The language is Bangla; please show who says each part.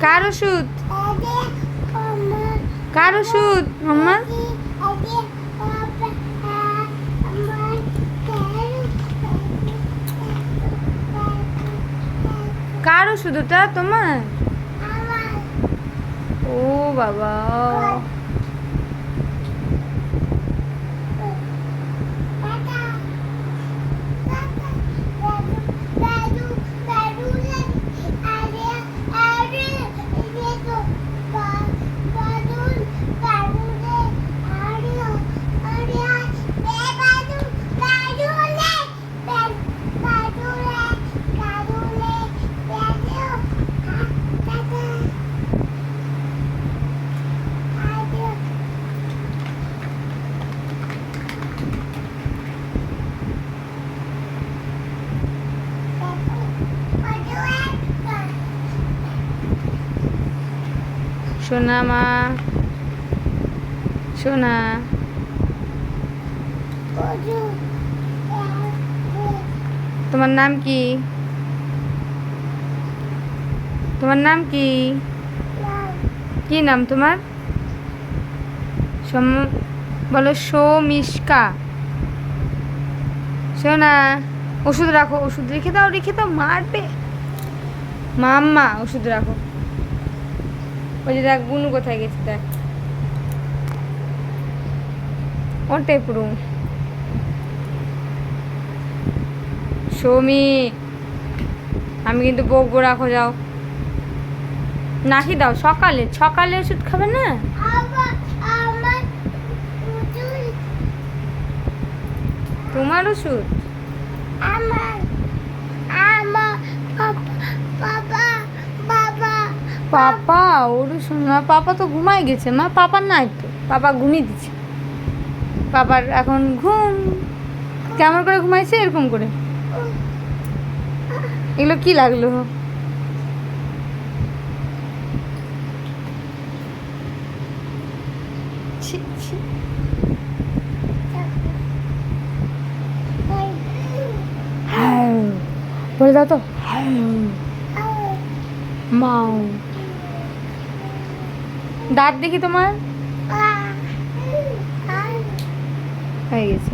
Speaker 1: কার ওষুধ? কার ওষুধ মাম্মা? কার ওষুধ ওটা তোমার? ও বাবা, সোনা মা, সোনা। তোমার নাম কি? তোমার নাম কি? কি নাম তোমার? বলো সৌমিষ্কা। সোনা, ওষুধ রাখো, ওষুধ রেখে দাও, রেখে দাও, মারবে মাম্মা। ওষুধ রাখো। ওই যে দেখ বুনু কোথায় গেছে, দেখ ওটাই পুরো। সৌমি, আমি কিন্তু বকবো, রাখো, যাও। নাকি দাও, সকালে সকালে ওষুধ খাবে না? তোমার ওষুধ? পাপা ওর শোনা, পাপা তো ঘুমাই গেছে মা। পাপার নাই তো, পাপা ঘুমিয়ে দিচ্ছে। পাপার এখন ঘুম। কেমন করে ঘুমাইছে? এরকম করে। এগুলো কি লাগলো? বলে দাও তো, মাও। দাঁত দেখি তোমার হয়ে গেছে।